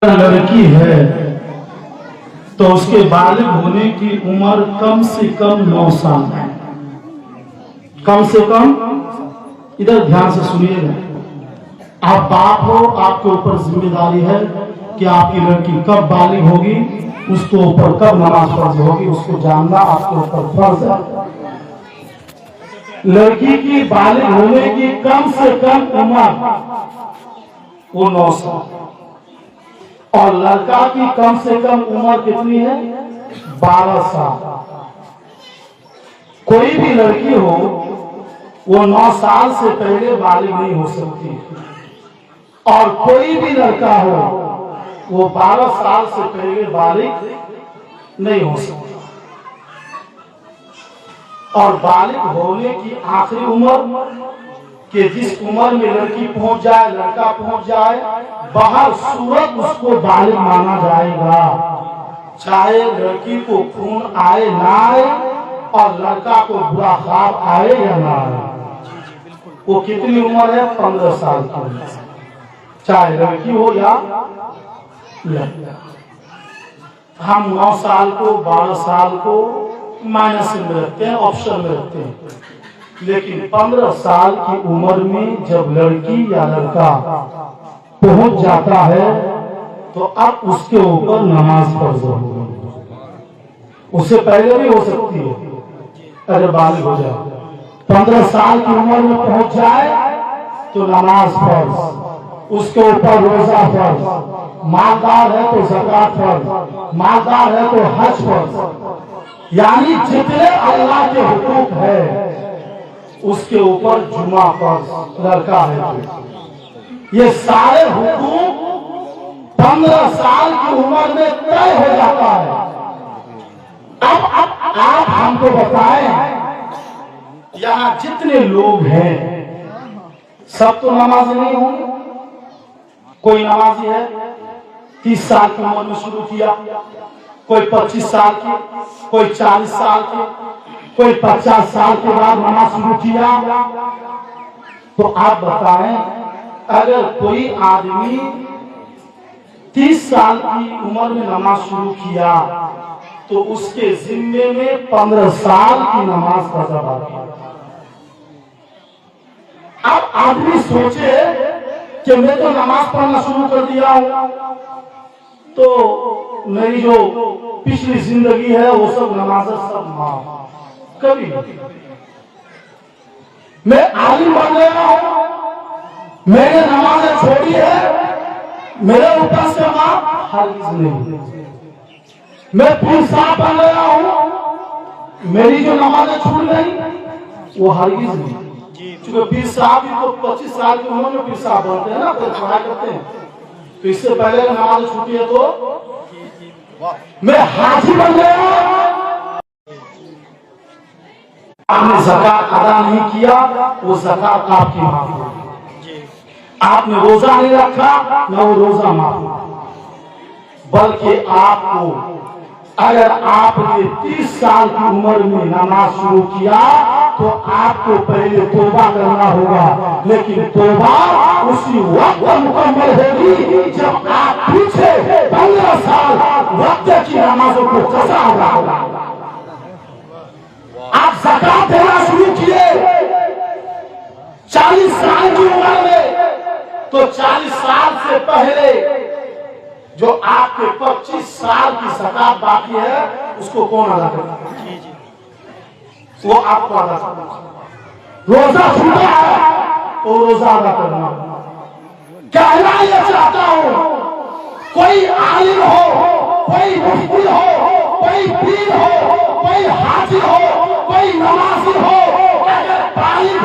लड़की है तो उसके बालिग होने की उम्र कम से कम 9 साल है। कम से कम, इधर ध्यान से सुनिएगा। आप बाप हो, आपके ऊपर जिम्मेदारी है कि आपकी लड़की कब बालिग होगी, उसके ऊपर कब नमाज फर्ज होगी, उसको जानना आपके ऊपर फर्ज है। लड़की की बालिग होने की कम से कम उम्र वो 9 साल, और लड़का की कम से कम उम्र कितनी है? 12 साल। कोई भी लड़की हो वो 9 साल से पहले बालिग नहीं हो सकती, और कोई भी लड़का हो वो 12 साल से पहले बालिग नहीं हो सकता। और बालिग होने की आखिरी उम्र कि जिस उम्र में लड़की पहुंच जाए, लड़का पहुंच जाए, बाहर सूरत उसको बालिग माना जाएगा, चाहे लड़की को खून आए ना आए और लड़का को बुरा ख्वाब आए या ना आए। वो कितनी उम्र है? 15 साल की, चाहे लड़की हो या लड़का। हम 9 साल को 12 साल को माइनस में रखते हैं, ऑप्शन में रखते हैं, लेकिन 15 साल की उम्र में जब लड़की या लड़का पहुंच जाता है तो अब उसके ऊपर नमाज फर्ज होगी। उससे पहले भी हो सकती है अगर बालिग हो जाए। 15 साल की उम्र में पहुंच जाए तो नमाज फर्ज, उसके ऊपर रोजा फर्ज, मालदार है तो ज़कात फर्ज, मालदार है तो हज फर्ज, यानी जितने अल्लाह के हुकूक है उसके ऊपर जुमा फर्ज लड़का है। ये सारे हुकूक 15 साल की उम्र में तय हो जाता है। अब आप हमको बताएं, यहाँ जितने लोग हैं सब तो नमाजी नहीं होंगे। कोई नमाजी है 30 साल की उम्र में शुरू किया, कोई 25 साल की, कोई 40 साल की, कोई 50 साल के बाद नमाज शुरू किया। तो आप बताएं, अगर कोई आदमी 30 साल की उम्र में नमाज शुरू किया तो उसके जिम्मे में 15 साल की नमाज कज़ा बाकी है। अब आदमी सोचे कि मैं तो नमाज पढ़ना शुरू कर दिया हूं, तो मेरी जो पिछली जिंदगी है वो सब नमाज सब माफ, कभी मैं आलिम बन गया हूं, मैंने नमाजें छोड़ी है, मेरे ऊपर से माफ हरगिज़ नहीं। मैं पीर साहब बन गया हूं, मेरी जो नमाजें छूट गई वो हरगिज़ नहीं। क्योंकि पीर साहब भी तो 25 साल की उम्र में पीर साहब बनते हैं ना, तो पढ़ाई करते हैं, तो इससे पहले नमाज छूटी है तो मैं हाजी बन गया। आपने ज़कात अदा नहीं किया, वो ज़कात आपकी माफ होगी। आपने रोजा नहीं रखा, ना वो रोजा माफ होगा। बल्कि आपको, अगर आपने 30 साल की उम्र में नमाज शुरू किया तो आपको पहले तौबा करना होगा, लेकिन तौबा उसी वक्त मुकम्मल होगी जब आप पीछे 15 साल वक्त की नमाजों को कज़ा होगा। आप ज़कात देना शुरू किए 40 साल की उम्र में, तो 40 साल से पहले जो आपके 25 साल की ज़कात बाकी है उसको कौन अदा करेगा? वो आपको अदा करना। रोजा छूटा है तो रोजा अदा करना। कहना ये चाहता हूं, कोई आलिम हो, कोई मुफ्ती हो, कोई पीर हो, कोई हाजी हो, कोई नमाजी हो, अगर बालिग